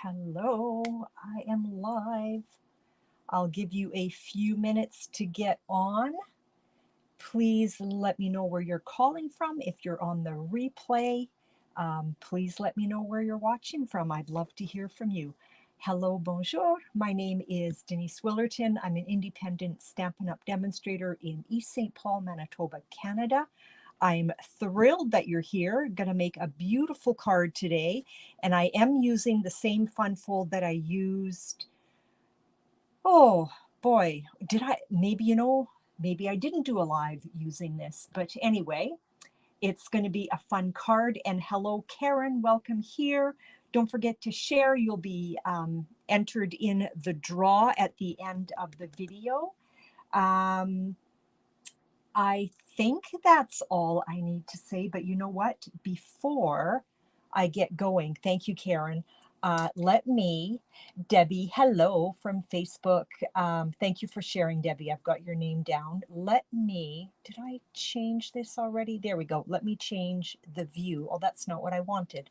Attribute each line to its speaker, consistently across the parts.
Speaker 1: Hello, I am live. I'll give you a few minutes to get on. Please let me know where you're calling from. If you're on the replay, please let me know where you're watching from. I'd love to hear from you. Hello, bonjour. My name is Denise Willerton. I'm an independent Stampin' Up! Demonstrator in East St. Paul, Manitoba, Canada. I'm thrilled that you're here. Going to make a beautiful card today, and I am using the same fun fold that I used. Oh boy, did I? Maybe I didn't do a live using this, but anyway, it's going to be a fun card. And hello, Karen, welcome here. Don't forget to share. You'll be entered in the draw at the end of the video. I think that's all I need to say, but you know what? Before I get going, thank you, Karen. Debbie, hello from Facebook. Thank you for sharing, Debbie. I've got your name down. Did I change this already? There we go. Let me change the view. Oh, that's not what I wanted.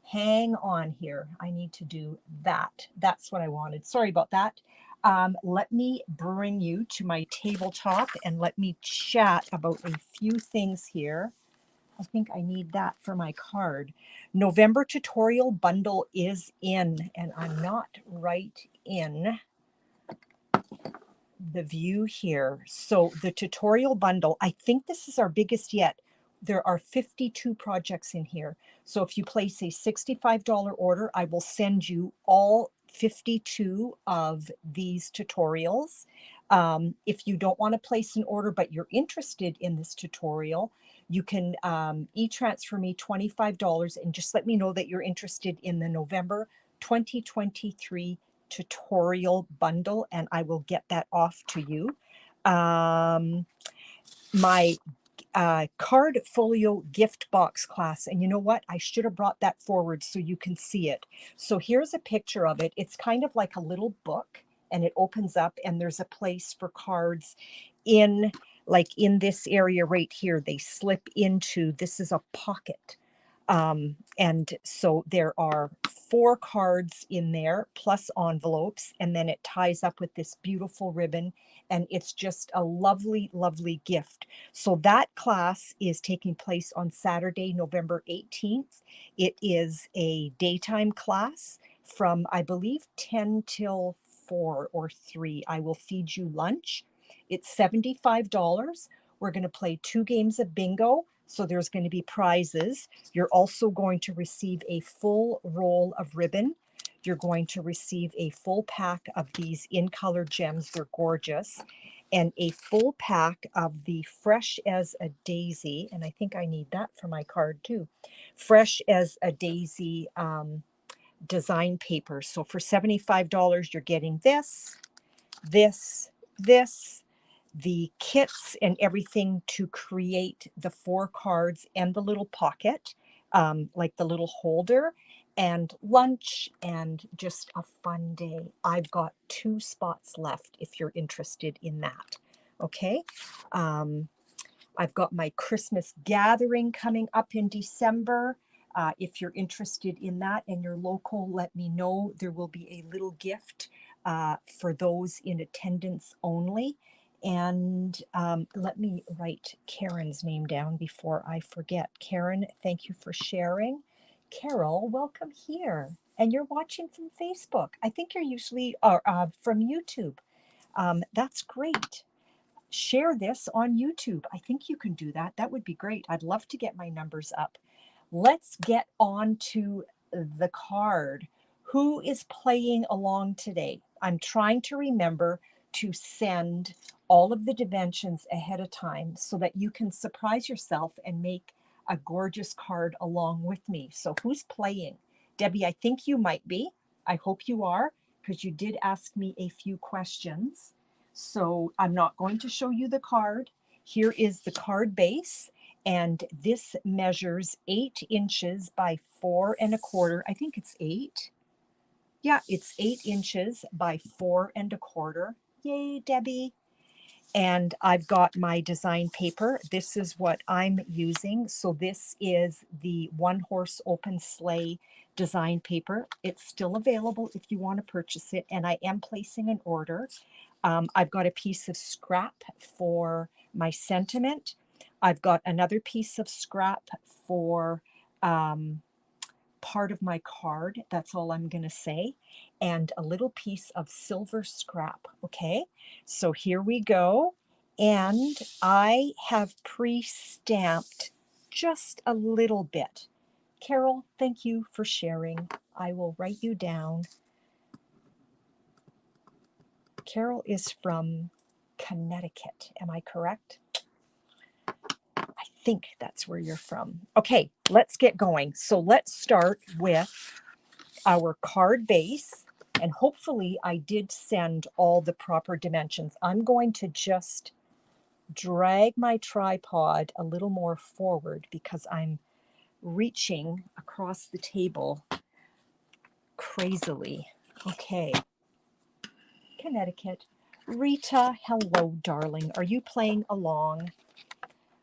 Speaker 1: Hang on here. I need to do that. That's what I wanted. Sorry about that. Let me bring you to my tabletop and let me chat about a few things here. I think I need that for my card. November tutorial bundle is in, and I'm not right in the view here. So the tutorial bundle, I think this is our biggest yet. There are 52 projects in here. So if you place a $65 order, I will send you all 52 of these tutorials. If you don't want to place an order, but you're interested in this tutorial, you can e-transfer me $25 and just let me know that you're interested in the November 2023 tutorial bundle, and I will get that off to you. My card folio gift box class, and you know what? I should have brought that forward so you can see it. So here's a picture of it. It's kind of like a little book, and it opens up, and there's a place for cards in, like in this area right here. They slip into, this is a pocket. And so there are 4 cards in there plus envelopes, and then it ties up with this beautiful ribbon, and it's just a lovely, lovely gift. So that class is taking place on Saturday, November 18th. It is a daytime class from, I believe, 10 till 4 or 3. I will feed you lunch. It's $75. We're going to play 2 games of bingo. So there's going to be prizes. You're also going to receive a full roll of ribbon. You're going to receive a full pack of these in color gems. They're gorgeous. And a full pack of the Fresh as a Daisy. And I think I need that for my card too. Fresh as a Daisy design paper. So for $75, you're getting this, the kits and everything to create the 4 cards and the little pocket, like the little holder, and lunch, and just a fun day. I've got 2 spots left if you're interested in that. Okay. I've got my Christmas gathering coming up in December. If you're interested in that and you're local, let me know. There will be a little gift for those in attendance only. And let me write Karen's name down before I forget. Karen, thank you for sharing. Carol, welcome here. And you're watching from Facebook. I think you're usually from YouTube. That's great. Share this on YouTube. I think you can do that. That would be great. I'd love to get my numbers up. Let's get on to the card. Who is playing along today? I'm trying to remember to send all of the dimensions ahead of time so that you can surprise yourself and make a gorgeous card along with me. So who's playing? Debbie, I think you might be. I hope you are, because you did ask me a few questions. So I'm not going to show you the card. Here is the card base, and this measures 8 inches by 4 1/4. I think it's 8. Yeah, it's 8 inches by 4 1/4. Yay, Debbie. And I've got my design paper. This is what I'm using. So this is the One Horse Open Sleigh design paper. It's still available if you want to purchase it, and I am placing an order. I've got a piece of scrap for my sentiment. I've got another piece of scrap for part of my card. That's all I'm going to say. And a little piece of silver scrap. Okay, so here we go. And I have pre-stamped just a little bit. Carol, thank you for sharing. I will write you down. Carol is from Connecticut. Am I correct? I think that's where you're from. Okay, let's get going. So let's start with our card base, and hopefully I did send all the proper dimensions. I'm going to just drag my tripod a little more forward because I'm reaching across the table crazily. Okay, Connecticut. Rita, hello, darling. Are you playing along?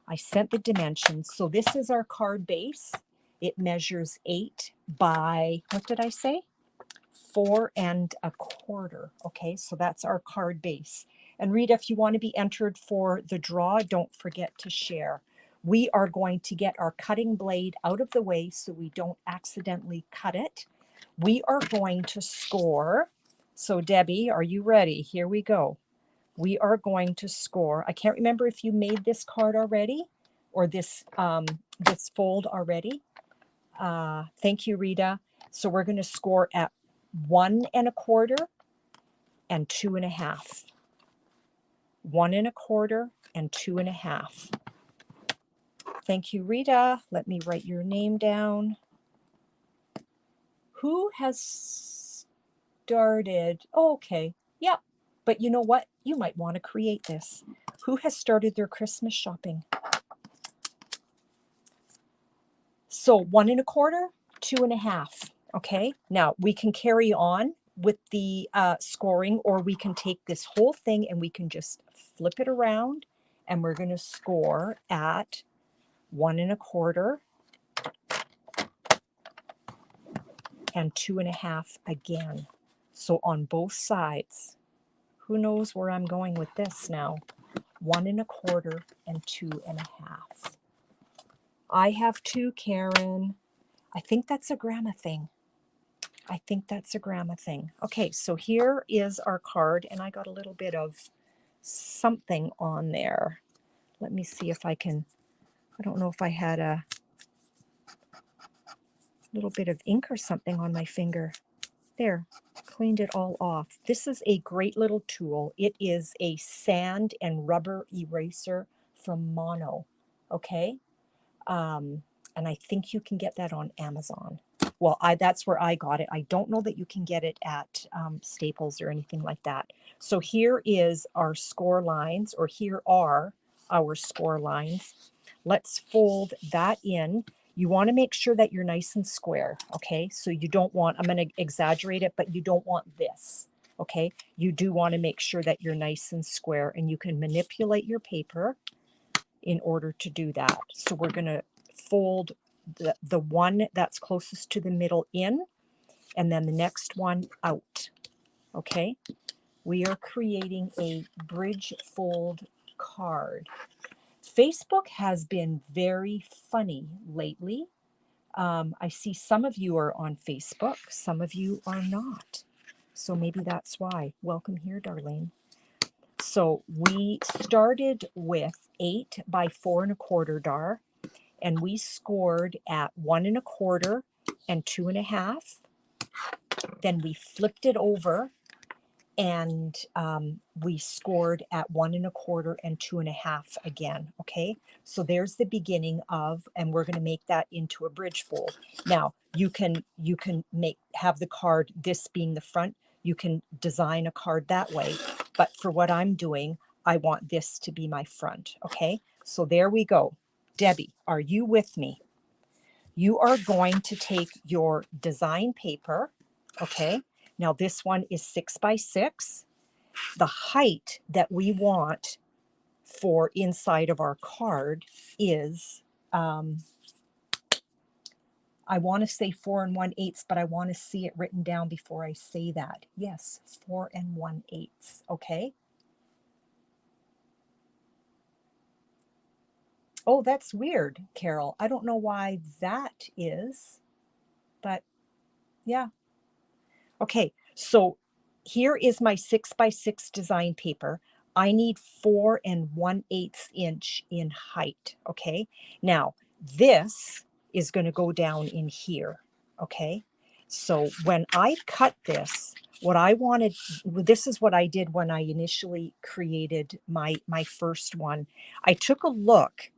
Speaker 1: I sent the dimensions. So this is our card base. It measures 8 by, what did I say? 4 1/4. Okay, so that's our card base. And Rita, if you want to be entered for the draw, don't forget to share. We are going to get our cutting blade out of the way so we don't accidentally cut it. We are going to score. So Debbie, are you ready? Here we go. We are going to score. I can't remember if you made this card already or this fold already. Thank you, Rita. So we're going to score at 1 1/4 and 2 1/2. 1 1/4 and 2 1/2. Thank you, Rita. Let me write your name down. Who has started? Oh, okay. Yeah. But you know what? You might want to create this. Who has started their Christmas shopping? So 1 1/4, 2 1/2. Okay. Now we can carry on with the scoring, or we can take this whole thing and we can just flip it around, and we're going to score at 1 1/4 and 2 1/2 again. So on both sides. Who knows where I'm going with this now? 1 1/4 and 2 1/2. I have 2, Karen. I think that's a grandma thing. I think that's a grandma thing. Okay, so here is our card, and I got a little bit of something on there. Let me see if I can, I don't know if I had a little bit of ink or something on my finger. There, cleaned it all off. This is a great little tool. It is a sand and rubber eraser from Mono, okay? And I think you can get that on Amazon. Well, that's where I got it. I don't know that you can get it at Staples or anything like that. So here is our score lines, or here are our score lines. Let's fold that in. You want to make sure that you're nice and square, okay? So you don't want, I'm going to exaggerate it, but you don't want this, okay? You do want to make sure that you're nice and square, and you can manipulate your paper in order to do that. So we're going to fold the one that's closest to the middle in, and then the next one out, okay? We are creating a bridge fold card. Facebook has been very funny lately. I see some of you are on Facebook, some of you are not. So maybe that's why. Welcome here, Darlene. So we started with 8 by 4 1/4, Dar, and we scored at 1 1/4 and 2 1/2. Then we flipped it over, and we scored at 1 1/4 and 2 1/2 again. Okay, so there's the beginning of, and we're going to make that into a bridge fold. Now you can have the card, this being the front. You can design a card that way, but for what I'm doing, I want this to be my front. Okay, so there we go. Debbie, are you with me? You are going to take your design paper. Okay, now this one is 6 by 6. The height that we want for inside of our card is, I want to say 4 1/8, but I want to see it written down before I say that. Yes, 4 1/8. Okay. Oh, that's weird, Carol. I don't know why that is, but yeah. Okay, so here is my 6x6 design paper. I need 4 1/8 inch in height. Okay, now this is going to go down in here. Okay, so when I cut this, what I wanted, this is what I did when I initially created my first one. I took a look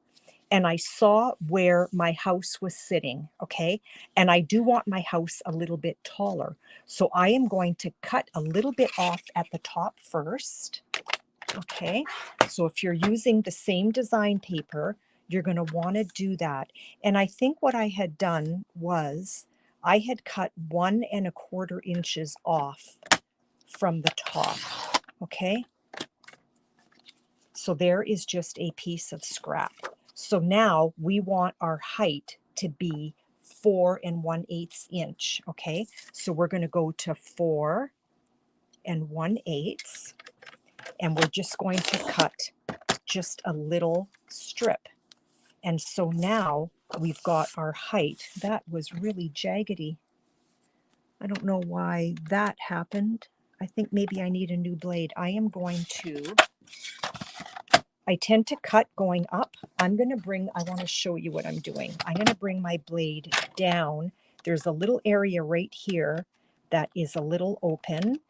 Speaker 1: and I saw where my house was sitting, okay? And I do want my house a little bit taller. So I am going to cut a little bit off at the top first, okay? So if you're using the same design paper, you're going to want to do that. And I think what I had done was I had cut 1 1/4 inches off from the top, okay? So there is just a piece of scrap. So now we want our height to be 4 1/8 inch, okay? So we're going to go to 4 1/8, and we're just going to cut just a little strip. And so now we've got our height. That was really jaggedy. I don't know why that happened. I think maybe I need a new blade. I tend to cut going up. I want to show you what I'm doing. I'm going to bring my blade down. There's a little area right here that is a little open,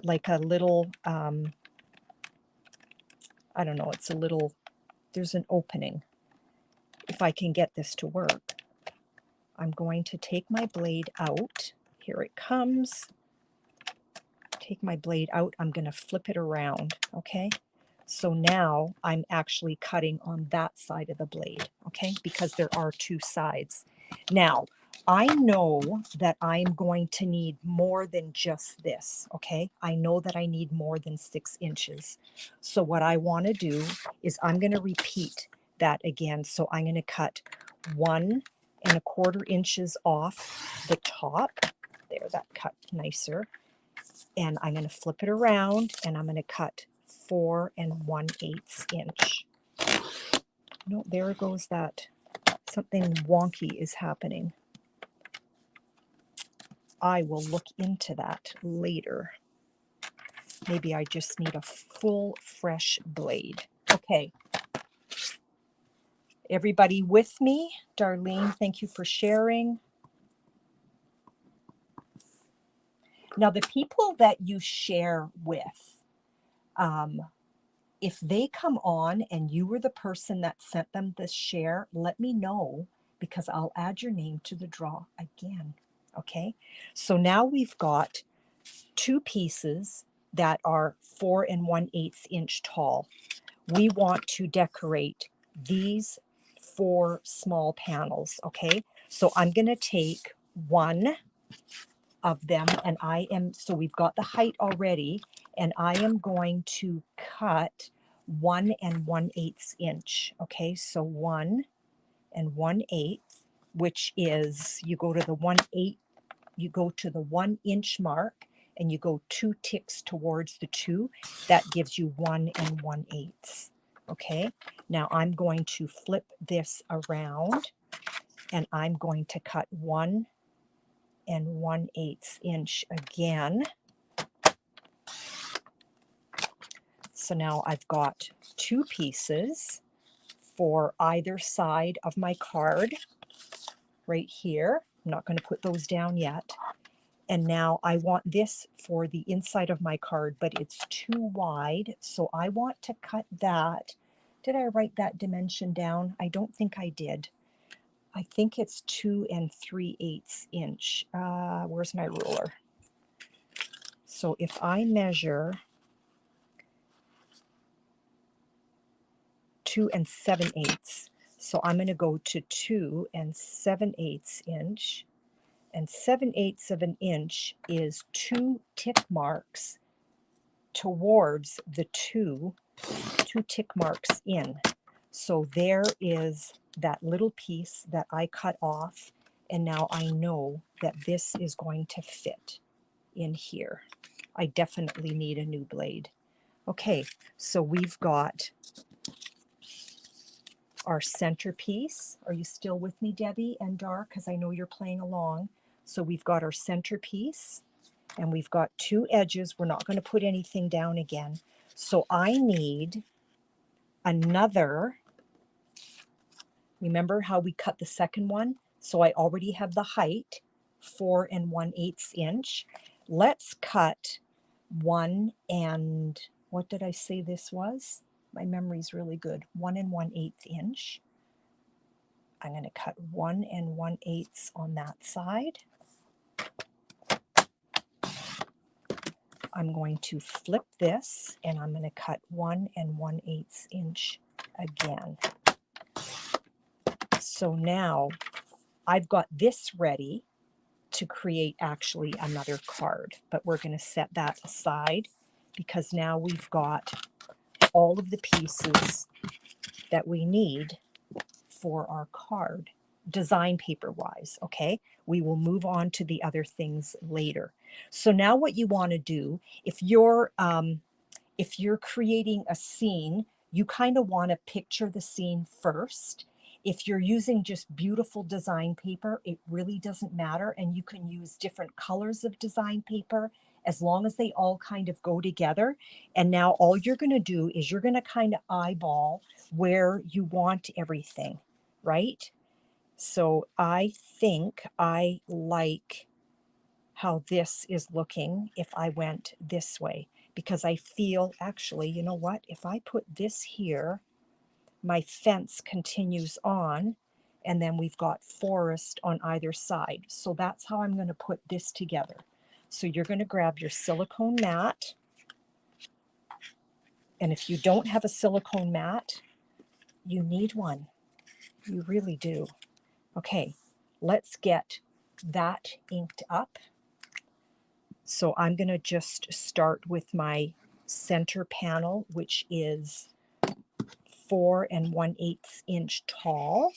Speaker 1: like a little, I don't know, there's an opening. If I can get this to work, I'm going to take my blade out. Here it comes. Take my blade out. I'm going to flip it around, okay? So now I'm actually cutting on that side of the blade, okay? Because there are 2 sides. Now, I know that I'm going to need more than just this, okay? I know that I need more than 6 inches. So what I want to do is I'm going to repeat that again. So I'm going to cut 1 1/4 inches off the top. There, that cut nicer. And I'm going to flip it around, and I'm going to cut 4 1/8 inch. No, there goes that. Something wonky is happening. I will look into that later. Maybe I just need a full, fresh blade. Okay. Everybody with me? Darlene, thank you for sharing. Now, the people that you share with, if they come on and you were the person that sent them this share, let me know, because I'll add your name to the draw again. Okay, so now we've got 2 pieces that are 4 1/8 inch tall. We want to decorate these 4 small panels. Okay, so I'm going to take one of them, and so we've got the height already, and I am going to cut 1 1/8 inch. Okay, so 1 1/8, which is, you go to the 1 inch mark, and you go 2 ticks towards the 2. That gives you 1 1/8. Okay, now I'm going to flip this around, and I'm going to cut 1 1/8 inch again. So now I've got 2 pieces for either side of my card right here. I'm not going to put those down yet. And now I want this for the inside of my card, but it's too wide. So I want to cut that. Did I write that dimension down? I don't think I did. I think it's 2 3/8 inch. Where's my ruler? So if I measure 2 7/8, so I'm going to go to 2 7/8 inch, and 7/8 of an inch is 2 tick marks towards the 2 2 tick marks in. So there is that little piece that I cut off, and now I know that this is going to fit in here. I definitely need a new blade. Okay, so we've got our centerpiece. Are you still with me, Debbie and Dar? Because I know you're playing along. So we've got our centerpiece, and we've got 2 edges. We're not going to put anything down again. So I need another, remember how we cut the second one? So I already have the height, 4 1/8 inch. Let's cut 1 and, what did I say this was? My memory's really good. 1 1/8 inch. I'm going to cut 1 1/8 on that side. I'm going to flip this, and I'm going to cut 1 1/8 inch again. So now I've got this ready to create actually another card, but we're going to set that aside because now we've got all of the pieces that we need for our card, design paper wise. Okay, we will move on to the other things later. So now what you want to do, if you're creating a scene, you kind of want to picture the scene first. If you're using just beautiful design paper, it really doesn't matter, and you can use different colors of design paper as long as they all kind of go together. And now all you're going to do is you're going to kind of eyeball where you want everything, right? So I think I like how this is looking if I went this way, because I feel, actually, you know what? If I put this here, my fence continues on, and then we've got forest on either side. So that's how I'm going to put this together. So you're going to grab your silicone mat. And if you don't have a silicone mat, you need one. You really do. Okay, let's get that inked up. So I'm going to just start with my center panel, which is 4 1/8 inch tall.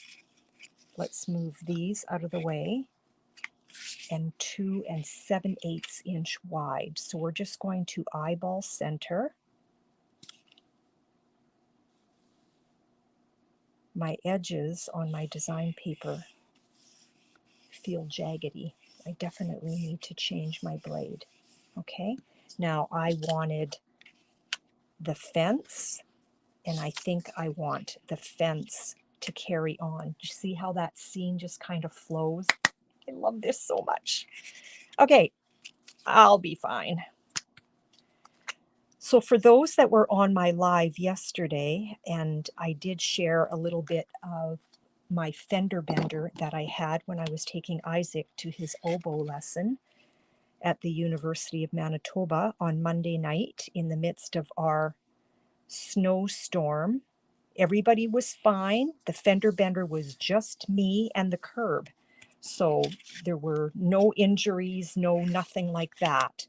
Speaker 1: Let's move these out of the way. And 2 7/8 inch wide. So we're just going to eyeball center. My edges on my design paper feel jaggedy. I definitely need to change my blade. Okay, now I wanted the fence, and I think I want the fence to carry on. You see how that scene just kind of flows? I love this so much. Okay, I'll be fine. So for those that were on my live yesterday, and I did share a little bit of my fender bender that I had when I was taking Isaac to his oboe lesson at the University of Manitoba on Monday night in the midst of our snowstorm. Everybody was fine. The fender bender was just me and the curb. So there were no injuries, no nothing like that.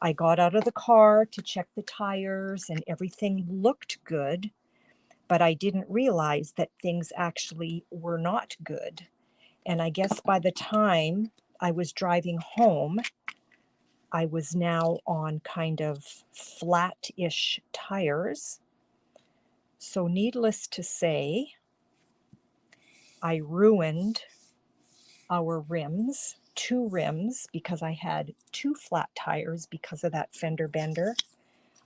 Speaker 1: I got out of the car to check the tires, and everything looked good, but I didn't realize that things actually were not good. And I guess by the time I was driving home, I was now on kind of flat-ish tires. So needless to say, I ruined our rims, 2 rims, because I had 2 flat tires because of that fender bender.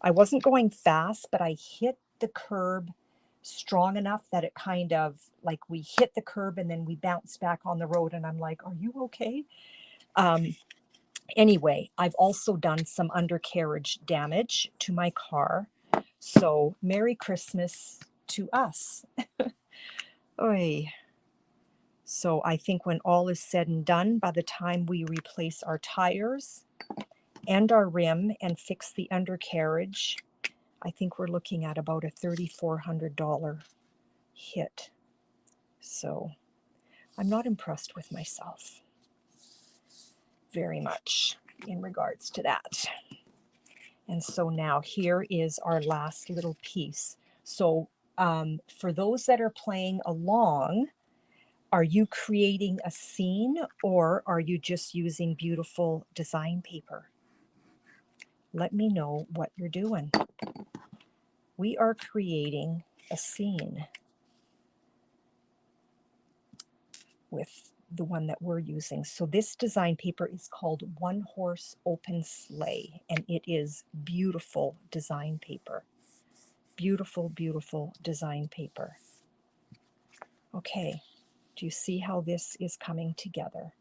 Speaker 1: I wasn't going fast, but I hit the curb strong enough that it kind of, like, we hit the curb and then we bounced back on the road, and I'm like, are you okay? Anyway, I've also done some undercarriage damage to my car. So Merry Christmas to us. Oy. So I think when all is said and done, by the time we replace our tires and our rim and fix the undercarriage, I think we're looking at about a $3,400 hit. So I'm not impressed with myself very much in regards to that. And so now here is our last little piece. So for those that are playing along, are you creating a scene or are you just using beautiful design paper? Let me know what you're doing. We are creating a scene with the one that we're using. So this design paper is called One Horse Open Sleigh, and it is beautiful design paper. Beautiful, beautiful design paper. Okay, do you see how this is coming together?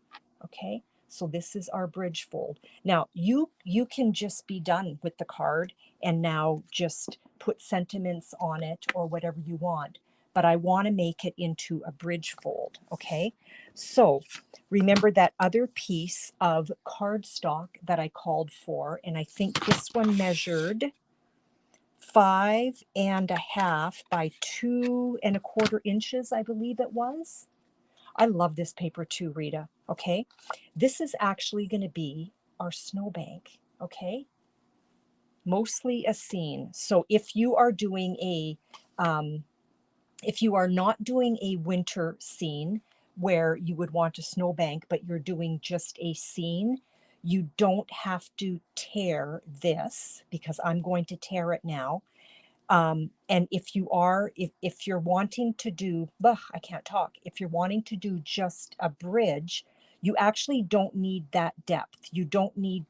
Speaker 1: Okay, so this is our bridge fold. Now you can just be done with the card and now just put sentiments on it or whatever you want, but I want to make it into a bridge fold. Okay, so remember that other piece of cardstock that I called for, and I think this one measured 5.5 by 2.25 inches, I believe it was. I love this paper too, Rita. Okay, this is actually going to be our snowbank. Okay, mostly a scene. So if you are doing if you are not doing a winter scene where you would want a snowbank, but you're doing just a scene, you don't have to tear this because I'm going to tear it now. And if you are, if you're wanting to do, I can't talk, if you're wanting to do just a bridge, you actually don't need that depth. You don't need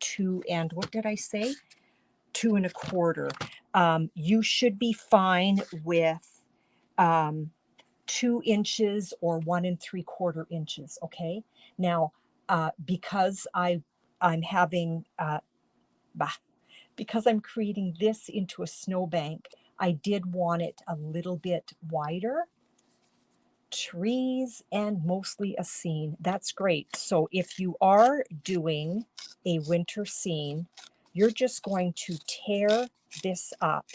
Speaker 1: what did I say? 2.25. You should be fine with 2 inches or 1.75 inches. Okay. Now, because I'm having, because I'm creating this into a snowbank, I did want it a little bit wider. Trees and mostly a scene. That's great. So if you are doing a winter scene, you're just going to tear this up.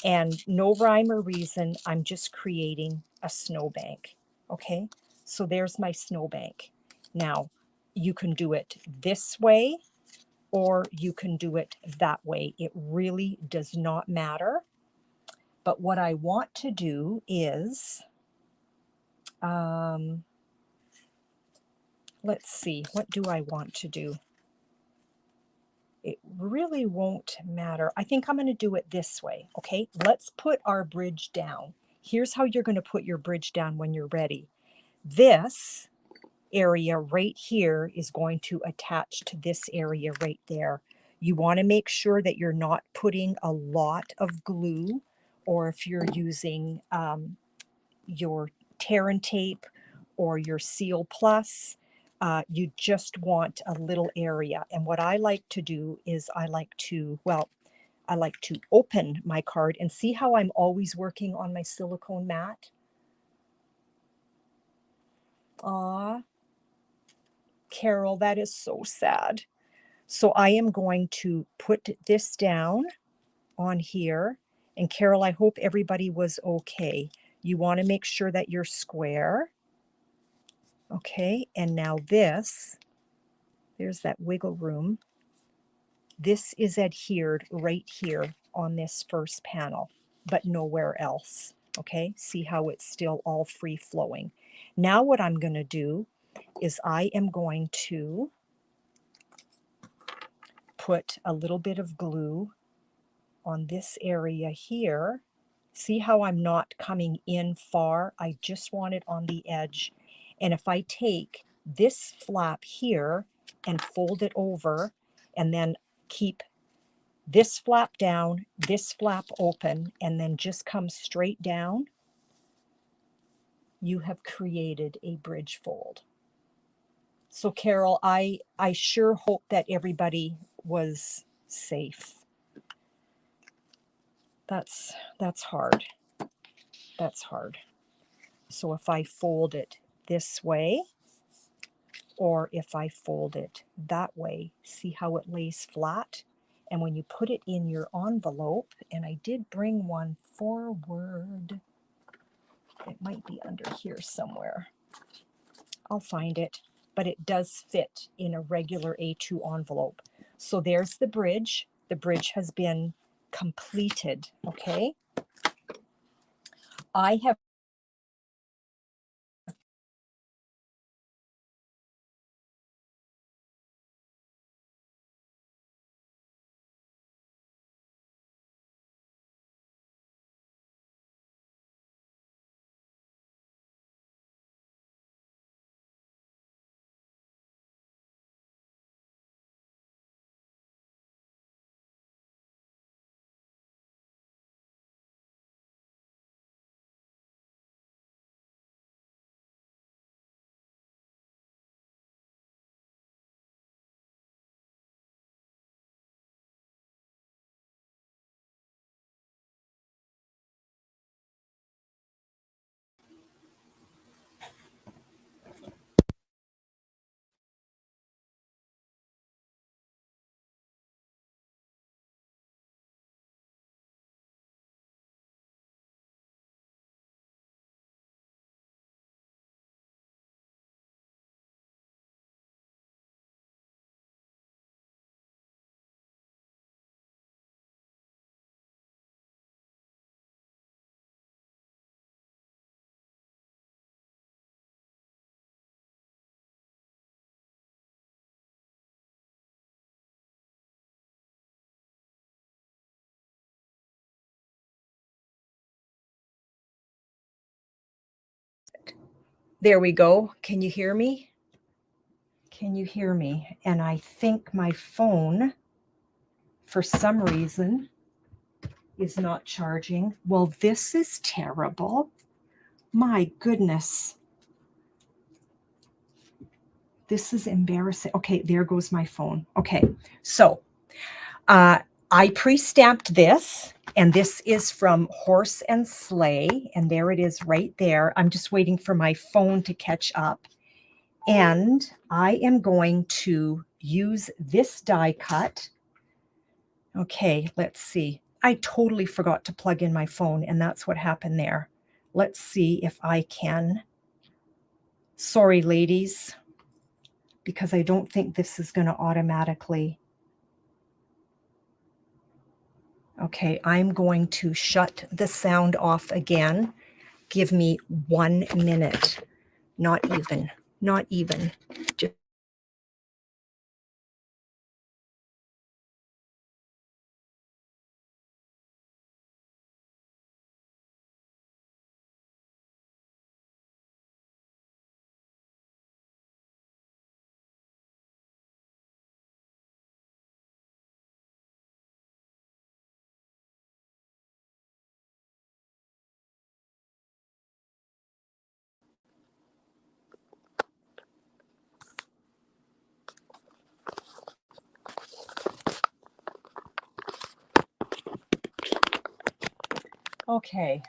Speaker 1: And no rhyme or reason, I'm just creating a snowbank. Okay, so there's my snowbank. Now, you can do it this way or you can do it that way. It really does not matter. But what I want to do is, let's see, what do I want to do? It really won't matter. I think I'm going to do it this way. Okay, let's put our bridge down. Here's how you're going to put your bridge down when you're ready. This area right here is going to attach to this area right there. You want to make sure that you're not putting a lot of glue, or if you're using your tear and tape or your Seal Plus, you just want a little area. And what I like to do is I like to open my card and see how I'm always working on my silicone mat. Aw, Carol, that is so sad. So I am going to put this down on here. And Carol, I hope everybody was okay. You want to make sure that you're square. Okay, and now there's that wiggle room. This is adhered right here on this first panel, but nowhere else. Okay, see how it's still all free flowing. Now what I'm going to do is I am going to put a little bit of glue on this area here. See how I'm not coming in far? I just want it on the edge. And if I take this flap here and fold it over and then keep this flap down, this flap open, and then just come straight down, you have created a bridge fold. So Carol, I sure hope that everybody was safe. That's hard. That's hard. So if I fold it this way, or if I fold it that way, see how it lays flat? And when you put it in your envelope, and I did bring one forward, it might be under here somewhere. I'll find it, but it does fit in a regular A2 envelope. So there's the bridge. The bridge has been completed, okay? I have There we go. Can you hear me? Can you hear me? And I think my phone, for some reason, is not charging. Well, this is terrible. My goodness. This is embarrassing. Okay, there goes my phone. Okay, so I pre-stamped this, and this is from Horse and Sleigh, and there it is right there. I'm just waiting for my phone to catch up. And I am going to use this die cut. Okay, let's see. I totally forgot to plug in my phone, and that's what happened there. Let's see if I can. Sorry, ladies, because I don't think this is going to automatically. Okay, I'm going to shut the sound off again. Give me 1 minute. Not even. Not even. Just okay.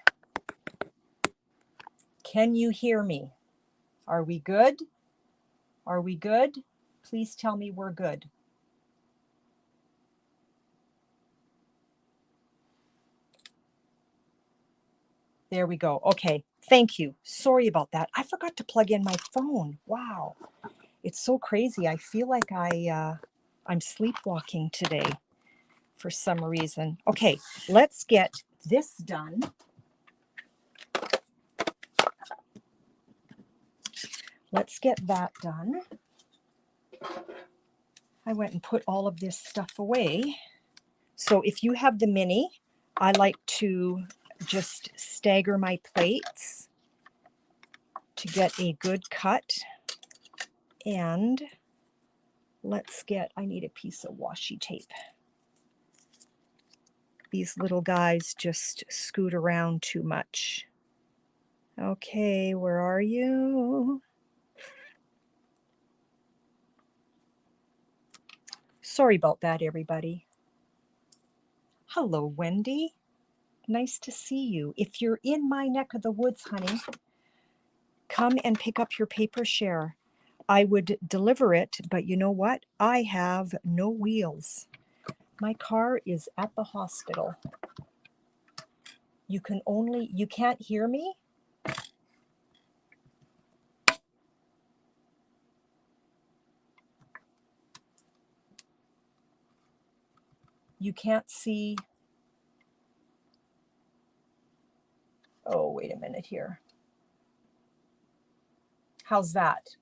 Speaker 1: Can you hear me? Are we good? Are we good? Please tell me we're good. There we go. Okay, thank you. Sorry about that. I forgot to plug in my phone. Wow, it's so crazy. I feel like I'm sleepwalking today for some reason. Okay, let's get this done. Let's get that done. I went and put all of this stuff away. So if you have the mini, I like to just stagger my plates to get a good cut. And let's get, I need a piece of washi tape. These little guys just scoot around too much. Okay, where are you? Sorry about that, everybody. Hello, Wendy. Nice to see you. If you're in my neck of the woods, honey, come and pick up your paper share. I would deliver it, but you know what? I have no wheels. My car is at the hospital. You can't hear me? You can't see. Oh, wait a minute here. How's that?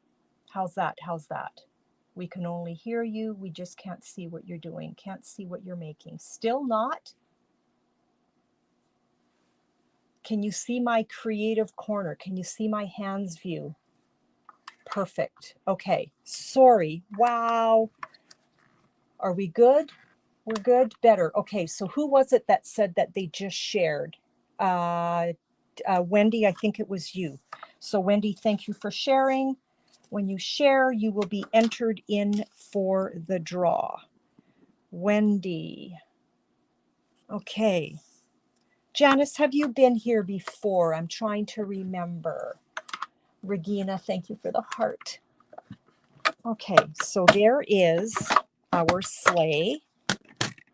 Speaker 1: How's that? How's that? We can only hear you. We just can't see what you're doing. Can't see what you're making. Still not? Can you see my creative corner? Can you see my hands view? Perfect. Okay. Sorry. Wow. Are we good? We're good? Better. Okay. So who was it that said that they just shared? Wendy, I think it was you. So Wendy, thank you for sharing. When you share, you will be entered in for the draw. Wendy. Okay. Janice, have you been here before? I'm trying to remember. Regina, thank you for the heart. Okay, so there is our sleigh.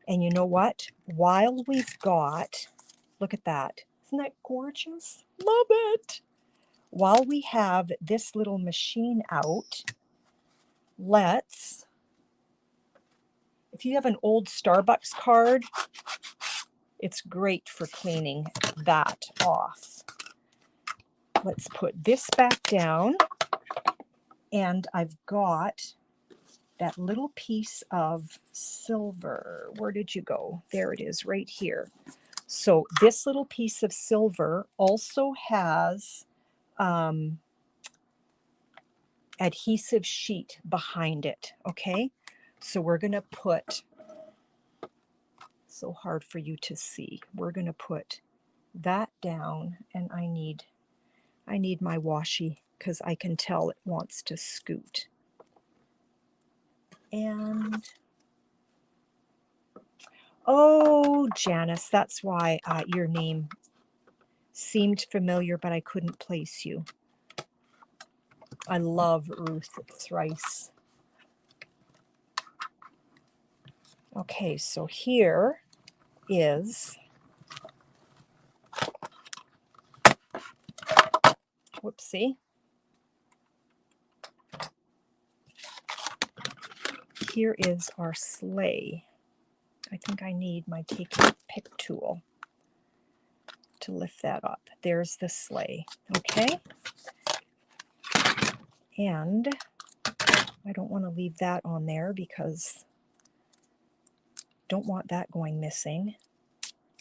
Speaker 1: And you know what? While we've got, look at that. Isn't that gorgeous? Love it. While we have this little machine out, let's, if you have an old Starbucks card, it's great for cleaning that off. Let's put this back down. And I've got that little piece of silver. Where did you go? There it is, right here. So this little piece of silver also has adhesive sheet behind it, okay? So we're going to put, so hard for you to see, we're going to put that down, and I need my washi because I can tell it wants to scoot. And oh, Janice, that's why your name seemed familiar, but I couldn't place you. I love Ruth Thrice. Okay, so here is, whoopsie. Here is our sleigh. I think I need my take and pick tool to lift that up. There's the sleigh, okay? And I don't want to leave that on there because don't want that going missing.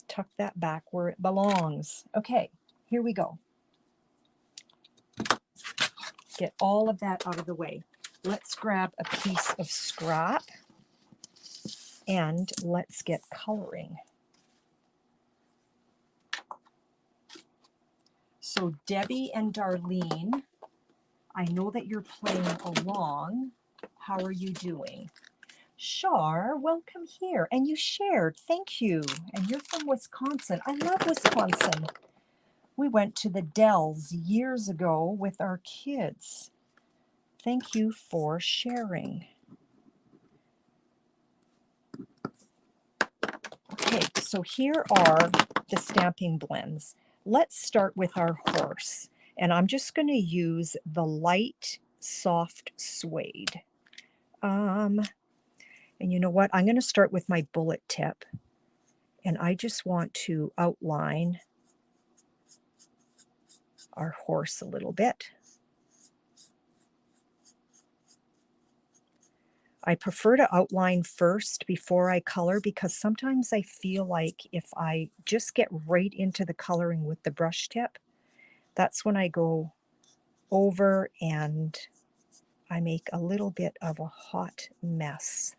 Speaker 1: Tuck that back where it belongs. Okay, here we go. Get all of that out of the way. Let's grab a piece of scrap and let's get coloring. So Debbie and Darlene, I know that you're playing along. How are you doing? Shar, welcome here. And you shared. Thank you. And you're from Wisconsin. I love Wisconsin. We went to the Dells years ago with our kids. Thank you for sharing. Okay, so here are the stamping blends. Let's start with our horse. And I'm just going to use the light, soft suede. And you know what? I'm going to start with my bullet tip. And I just want to outline our horse a little bit. I prefer to outline first before I color because sometimes I feel like if I just get right into the coloring with the brush tip, that's when I go over and I make a little bit of a hot mess.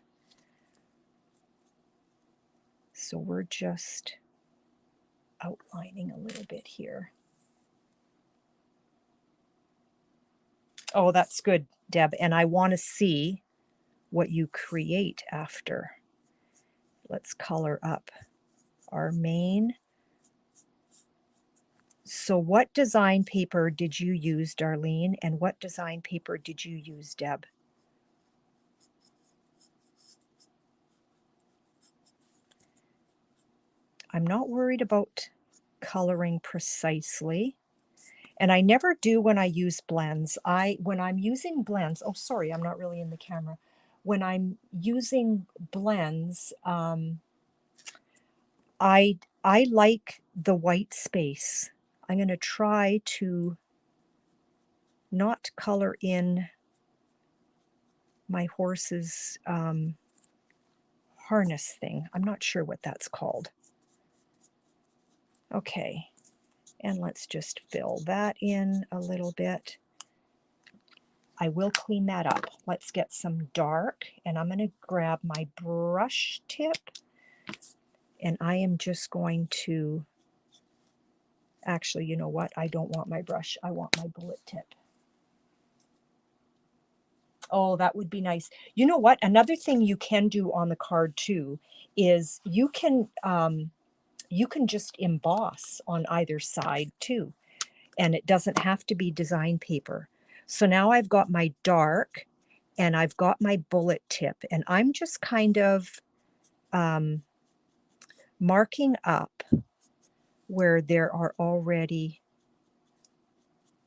Speaker 1: So we're just outlining a little bit here. Oh, that's good, Deb. And I want to see what you create after. Let's color up our mane. So what design paper did you use, Darlene? And what design paper did you use, Deb? I'm not worried about coloring precisely. And I never do when I use blends. When I'm using blends, oh, sorry, I'm not really in the camera. When I'm using blends, I like the white space. I'm going to try to not color in my horse's harness thing. I'm not sure what that's called. Okay, and let's just fill that in a little bit. I will clean that up. Let's get some dark, and I'm going to grab my brush tip, and I am just going to, actually, you know what? I don't want my brush. I want my bullet tip. Oh, that would be nice. You know what? Another thing you can do on the card too is you can just emboss on either side too, and it doesn't have to be design paper. So now I've got my dark and I've got my bullet tip, and I'm just kind of marking up where there are already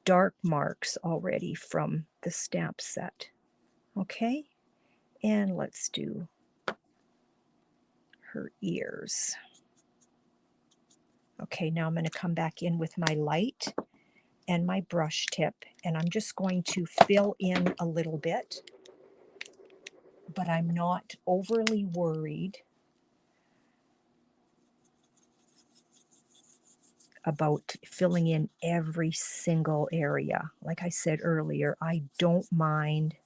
Speaker 1: dark marks already from the stamp set. Okay, and let's do her ears. Okay, now I'm going to come back in with my light and my brush tip, and I'm just going to fill in a little bit, but I'm not overly worried about filling in every single area. Like I said earlier, I don't mind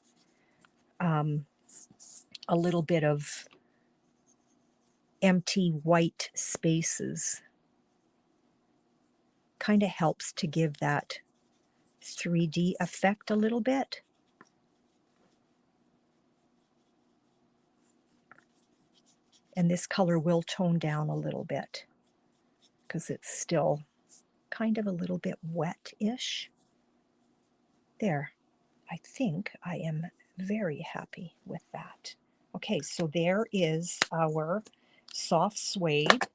Speaker 1: a little bit of empty white spaces. Kind of helps to give that 3D effect a little bit. And this color will tone down a little bit because it's still kind of a little bit wet-ish. There, I think I am very happy with that. Okay, so there is our soft suede.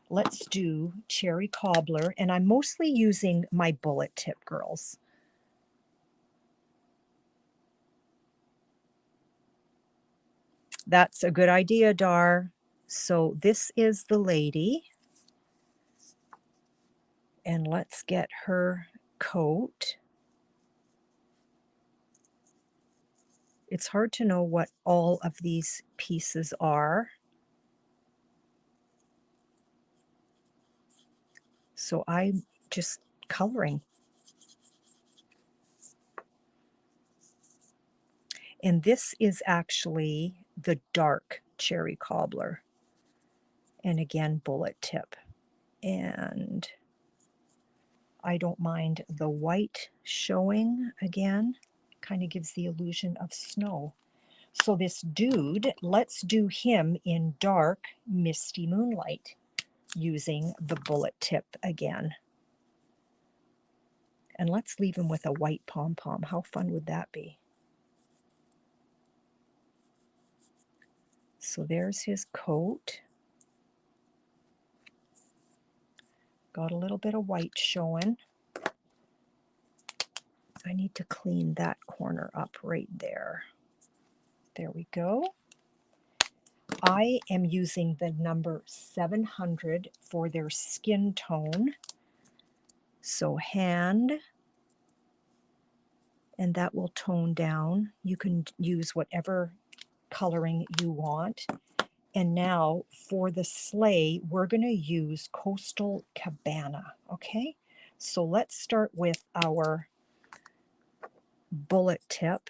Speaker 1: Let's do cherry cobbler, and I'm mostly using my bullet tip, girls. That's a good idea, Dar. So this is the lady, and let's get her coat. It's hard to know what all of these pieces are. So I'm just coloring. And this is actually the dark cherry cobbler. And again, bullet tip. And I don't mind the white showing again. Kind of gives the illusion of snow. So this dude, let's do him in dark, misty moonlight using the bullet tip again. And let's leave him with a white pom-pom. How fun would that be? So there's his coat. Got a little bit of white showing. I need to clean that corner up right there. There we go. I am using the number 700 for their skin tone. So hand, and that will tone down. You can use whatever coloring you want. And now for the sleigh, we're going to use Coastal Cabana, okay? So let's start with our bullet tip.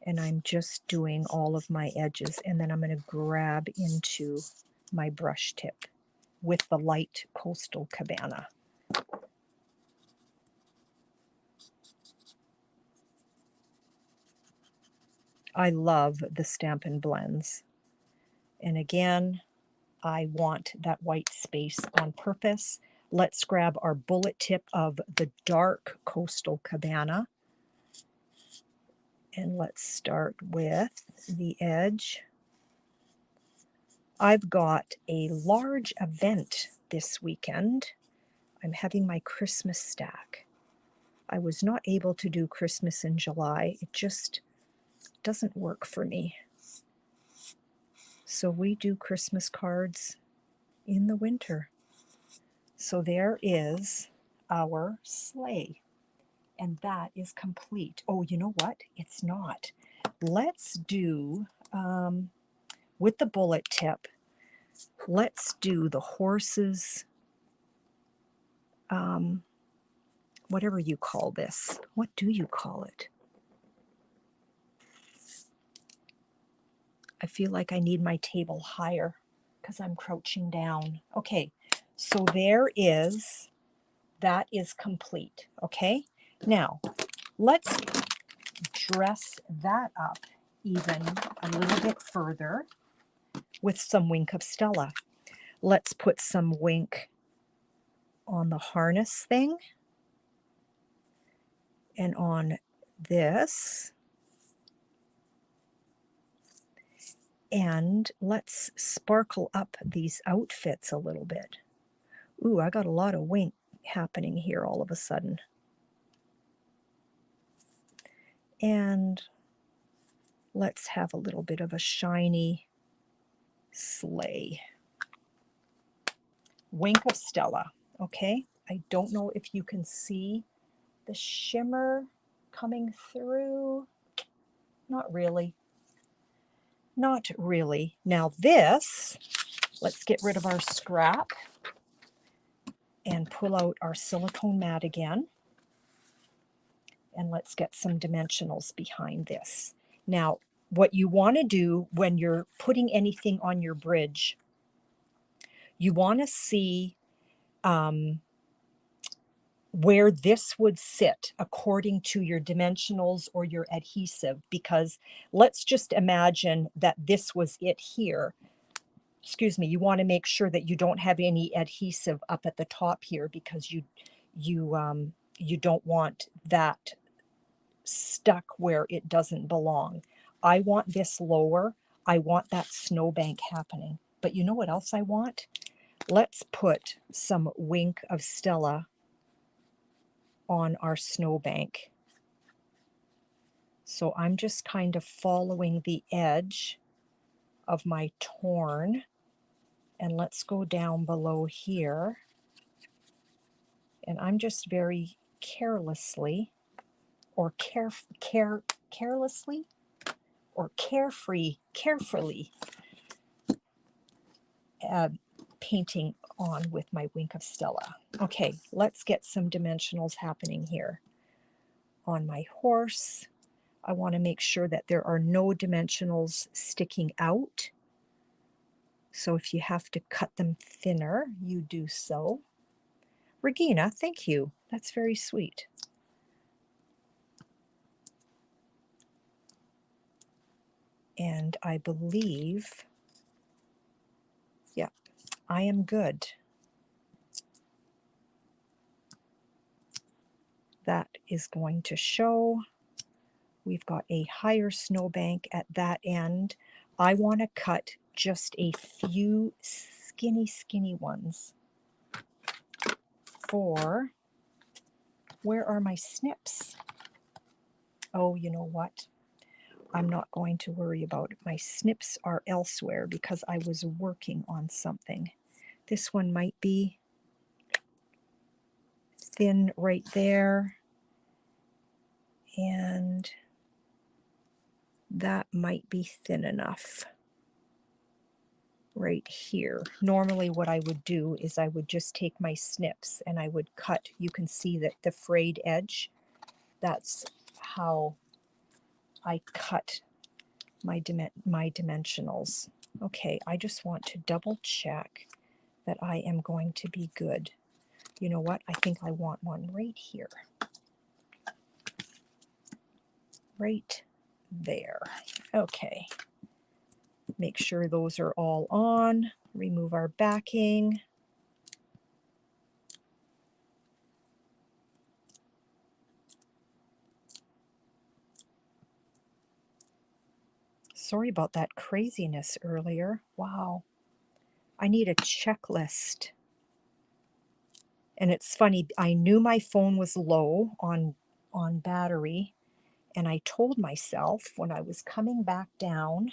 Speaker 1: And I'm just doing all of my edges, and then I'm going to grab into my brush tip with the light Coastal Cabana. I love the Stampin' Blends. And again, I want that white space on purpose. Let's grab our bullet tip of the dark Coastal Cabana. And let's start with the edge. I've got a large event this weekend. I'm having my Christmas stack. I was not able to do Christmas in July. It just doesn't work for me. So we do Christmas cards in the winter. So there is our sleigh. And that is complete. Oh, you know what? It's not. Let's do, with the bullet tip, let's do the horses, whatever you call this. What do you call it? I feel like I need my table higher because I'm crouching down. Okay, so that is complete. Okay, now let's dress that up even a little bit further with some Wink of Stella. Let's put some Wink on the harness thing and on this. And let's sparkle up these outfits a little bit. Ooh, I got a lot of Wink happening here all of a sudden. And let's have a little bit of a shiny sleigh. Wink of Stella. Okay, I don't know if you can see the shimmer coming through. Not really. Not really. Now this, let's get rid of our scrap and pull out our silicone mat again. And let's get some dimensionals behind this. Now, what you want to do when you're putting anything on your bridge, you want to see where this would sit according to your dimensionals or your adhesive, because let's just imagine that this was it here. Excuse me, you want to make sure that you don't have any adhesive up at the top here, because you don't want that stuck where it doesn't belong. I want this lower. I want that snowbank happening. But you know what else I want? Let's put some Wink of Stella on our snowbank. So I'm just kind of following the edge of my torn, and let's go down below here. And I'm just very carelessly, or carelessly, or carefully painting on with my Wink of Stella. Okay, let's get some dimensionals happening here. On my horse, I want to make sure that there are no dimensionals sticking out. So if you have to cut them thinner, you do so. Regina, thank you. That's very sweet. And I believe, yeah, I am good. That is going to show. We've got a higher snowbank at that end. I want to cut just a few skinny ones for, where are my snips? Oh, you know what? I'm not going to worry about it. My snips are elsewhere because I was working on something. This one might be thin right there, and that might be thin enough right here. Normally what I would do is I would just take my snips and I would cut. You can see that the frayed edge, that's how I cut my dimensionals. Okay, I just want to double check that I am going to be good. You know what? I think I want one right here. Right there. Okay. Make sure those are all on. Remove our backing. Sorry about that craziness earlier. Wow. I need a checklist. And it's funny, I knew my phone was low on battery, and I told myself when I was coming back down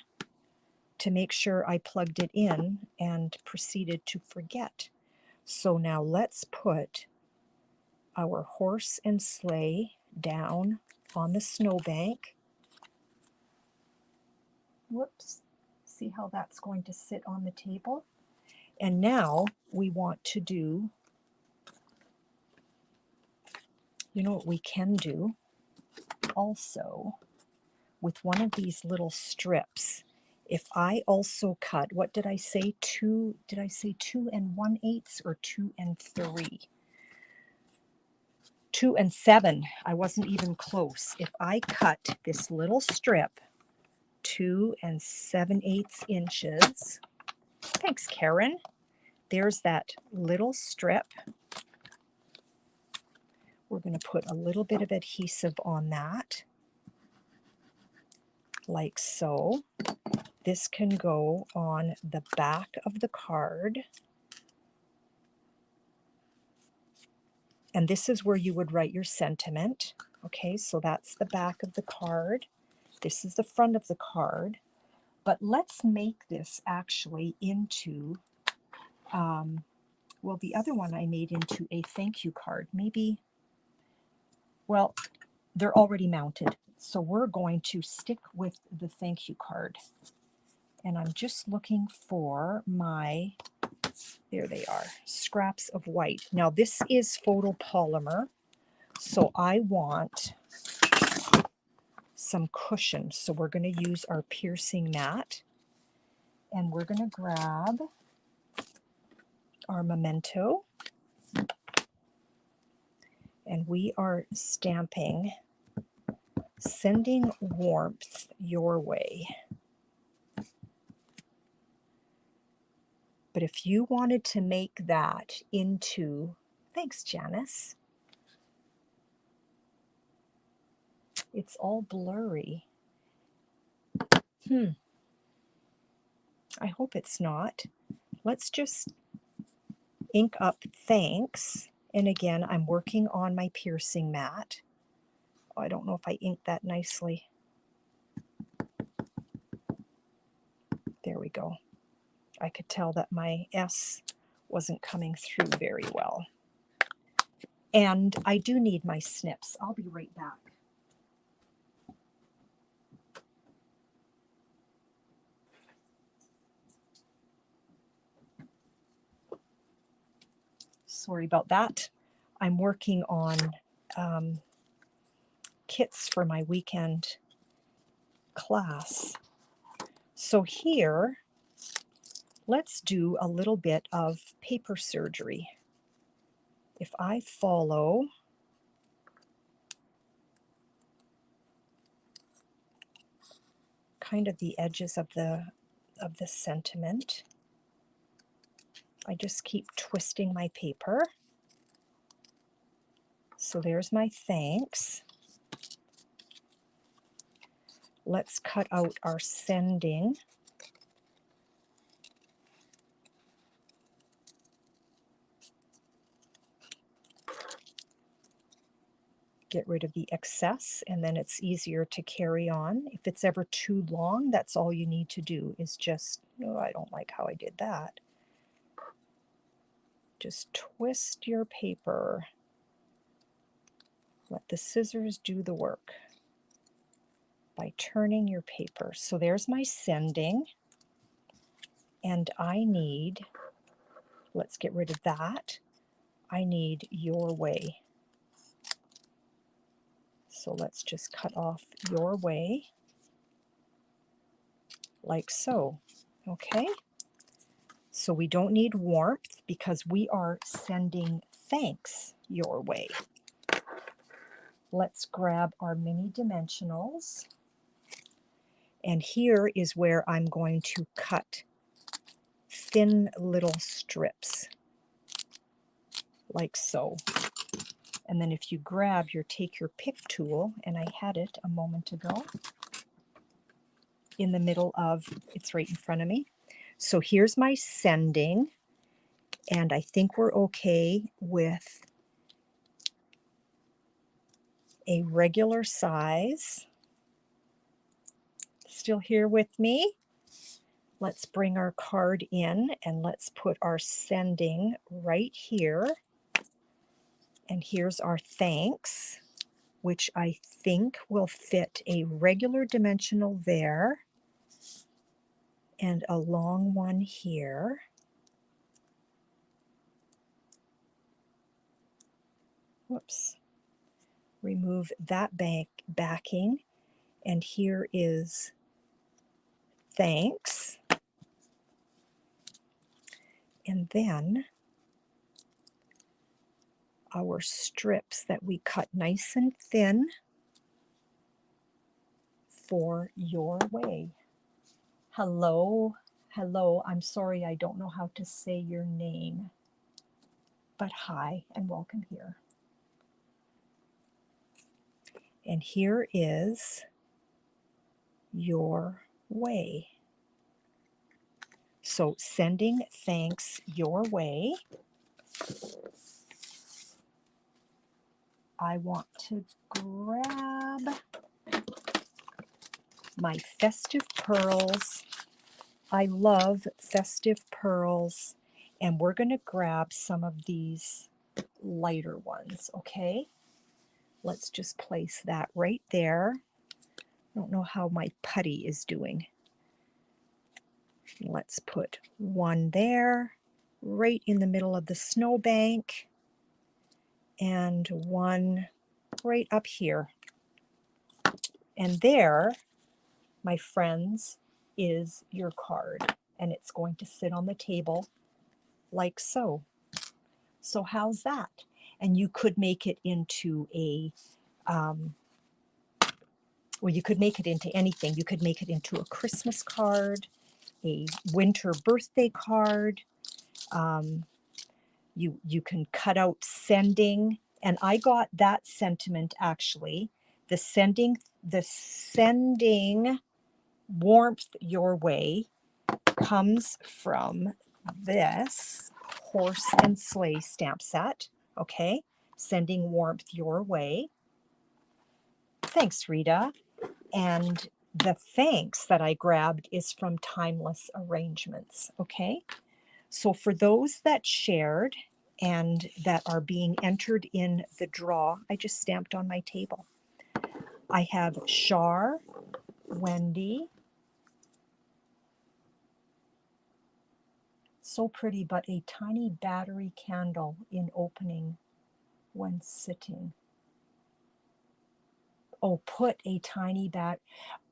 Speaker 1: to make sure I plugged it in and proceeded to forget. So now let's put our horse and sleigh down on the snowbank. Whoops. See how that's going to sit on the table? And now we want to do, you know what we can do also with one of these little strips. If I also cut, what did I say? Did I say 2 1/8 or 2 3? 2 7. I wasn't even close. If I cut this little strip 2 7/8 inches. Thanks, Karen. There's that little strip. We're going to put a little bit of adhesive on that, like so. This can go on the back of the card. And this is where you would write your sentiment. Okay, so that's the back of the card. This is the front of the card. But let's make this actually into, well, the other one I made into a thank you card. Maybe, well, they're already mounted. So we're going to stick with the thank you card. And I'm just looking for my, there they are, scraps of white. Now this is photopolymer, so I want some cushion. So we're going to use our piercing mat, and we're going to grab our memento, and we are stamping sending warmth your way. But if you wanted to make that into, thanks Janice, it's all blurry. I hope it's not. Let's just ink up thanks. And again, I'm working on my piercing mat. Oh, I don't know if I inked that nicely. There we go. I could tell that my S wasn't coming through very well. And I do need my snips. I'll be right back. Sorry about that. I'm working on kits for my weekend class. So here, let's do a little bit of paper surgery. If I follow kind of the edges of the sentiment, I just keep twisting my paper. So there's my thanks. Let's cut out our sending. Get rid of the excess, and then it's easier to carry on. If it's ever too long, that's all you need to do is just, oh, I don't like how I did that. Just twist your paper. Let the scissors do the work by turning your paper. So there's my sending, and I need, let's get rid of that. I need your way. So let's just cut off your way, like so. Okay? So we don't need warmth because we are sending thanks your way. Let's grab our mini dimensionals. And here is where I'm going to cut thin little strips, like so. And then if you grab take your pick tool, and I had it a moment ago, in the middle of, it's right in front of me. So here's my sending, And I think we're okay with a regular size. Still here with me? Let's bring our card in and let's put our sending right here. And here's our thanks, which I think will fit a regular dimensional there and a long one here. Whoops. Remove that backing, and here is thanks. And then our strips that we cut nice and thin for your way. Hello, hello. I'm sorry I don't know how to say your name, but hi and welcome here. And here is your way. So sending thanks your way. I want to grab my festive pearls. I love festive pearls, and we're going to grab some of these lighter ones, okay? Let's just place that right there. I don't know how my putty is doing. Let's put one there, right in the middle of the snowbank, and one right up here. And there, my friends, is your card, and it's going to sit on the table like so. So how's that? And you could make it into a, well, you could make it into anything. You could make it into a Christmas card, a winter birthday card. You can cut out sending, and I got that sentiment actually. The sending warmth your way comes from this horse and sleigh stamp set. Okay, sending warmth your way. Thanks, Rita. And the thanks that I grabbed is from Timeless Arrangements. Okay, so for those that shared and that are being entered in the draw, I just stamped on my table. I have Shar, Wendy. So pretty, but a tiny battery candle in opening when sitting. Oh, put a tiny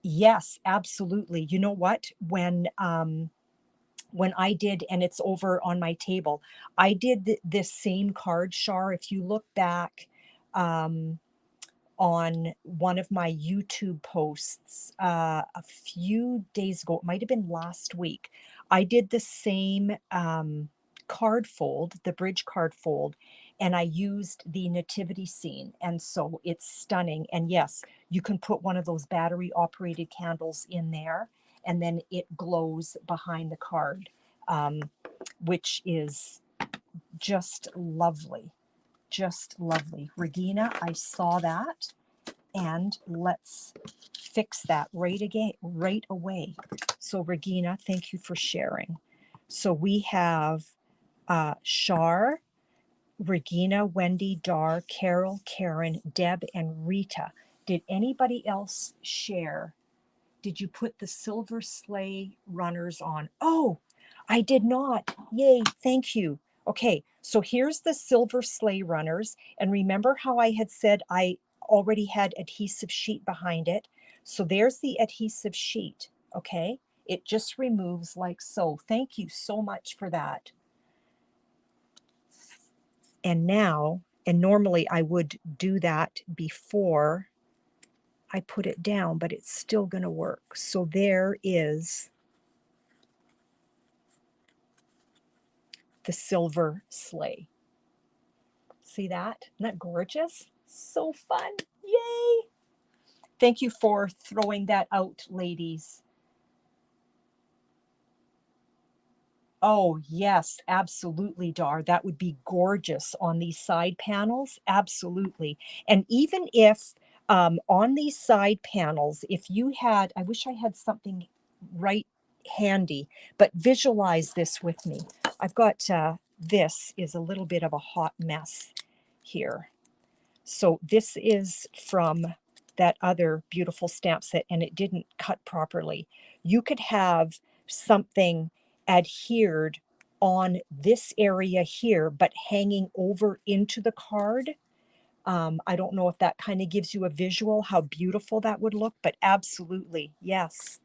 Speaker 1: Yes, absolutely. You know what? When I did, and it's over on my table, I did this same card, Shar. If you look back on one of my YouTube posts a few days ago, it might have been last week, I did the same card fold, the bridge card fold, and I used the nativity scene. And so it's stunning. And yes, you can put one of those battery operated candles in there, and then it glows behind the card, which is just lovely. Just lovely. Regina, I saw that, and let's fix that right away. So Regina, thank you for sharing. So we have Shar, Regina, Wendy, Dar, Carol, Karen, Deb, and Rita. Did anybody else share? Did you put the silver sleigh runners on? Oh, I did not. Yay, thank you. Okay, so here's the silver sleigh runners. And remember how I had said I already had adhesive sheet behind it? So there's the adhesive sheet, okay? It just removes like so. Thank you so much for that. And now, and normally I would do that before I put it down, but it's still going to work. So there is the silver sleigh. See that? Isn't that gorgeous? So fun. Yay! Thank you for throwing that out, ladies. Oh, yes, absolutely, Dar. That would be gorgeous on these side panels. Absolutely. And even if on these side panels, if you had, I wish I had something right handy, but visualize this with me. I've got, this is a little bit of a hot mess here. So this is from that other beautiful stamp set, and it didn't cut properly. You could have something adhered on this area here, but hanging over into the card. I don't know if that kind of gives you a visual how beautiful that would look, but absolutely, yes.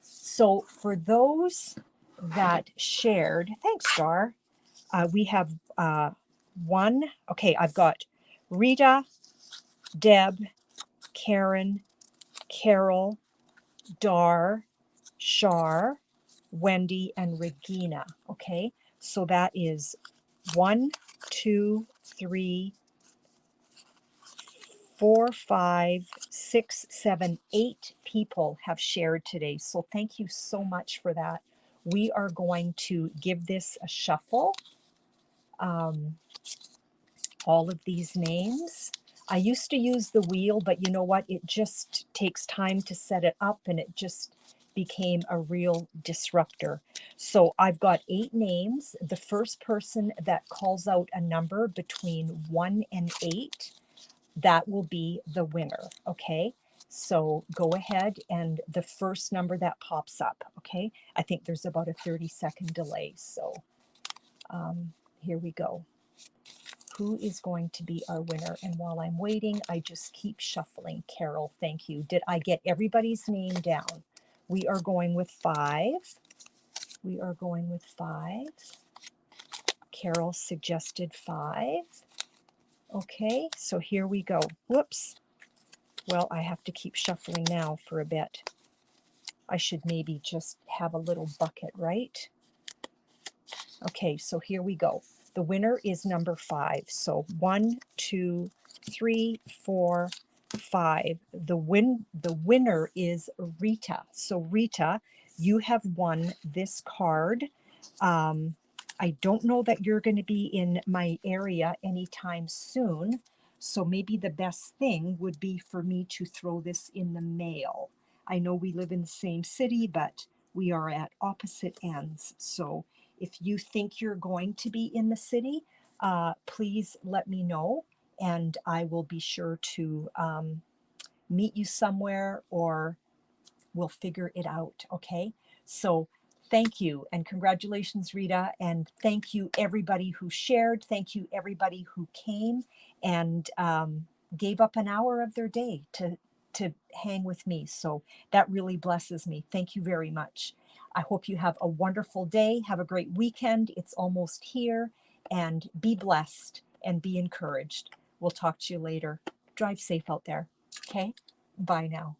Speaker 1: So for those that shared, thanks, Star. We have one. Okay, I've got Rita, Deb, Karen, Carol, Dar, Shar, Wendy, and Regina. Okay, so that is 1, 2, 3, 4, 5, 6, 7, 8 people have shared today. So thank you so much for that. We are going to give this a shuffle. All of these names. I used to use the wheel, but you know what? It just takes time to set it up, and it just became a real disruptor. So I've got 8 names. The first person that calls out a number between 1 and 8, that will be the winner, okay? So go ahead, and the first number that pops up, okay? I think there's about a 30-second delay, so here we go. Who is going to be our winner? And while I'm waiting, I just keep shuffling. Carol, thank you. Did I get everybody's name down? We are going with 5. We are going with 5. Carol suggested 5. Okay, so here we go. Whoops. Well, I have to keep shuffling now for a bit. I should maybe just have a little bucket, right? Okay, so here we go. The winner is number 5. So 1, 2, 3, 4, 5. The winner is Rita. So Rita, you have won this card. I don't know that you're going to be in my area anytime soon. So maybe the best thing would be for me to throw this in the mail. I know we live in the same city, but we are at opposite ends. So if you think you're going to be in the city, please let me know, and I will be sure to meet you somewhere, or we'll figure it out, okay? So thank you, and congratulations, Rita, and thank you everybody who shared. Thank you everybody who came and gave up an hour of their day to hang with me. So that really blesses me. Thank you very much. I hope you have a wonderful day. Have a great weekend. It's almost here, and be blessed and be encouraged. We'll talk to you later. Drive safe out there. Okay? Bye now.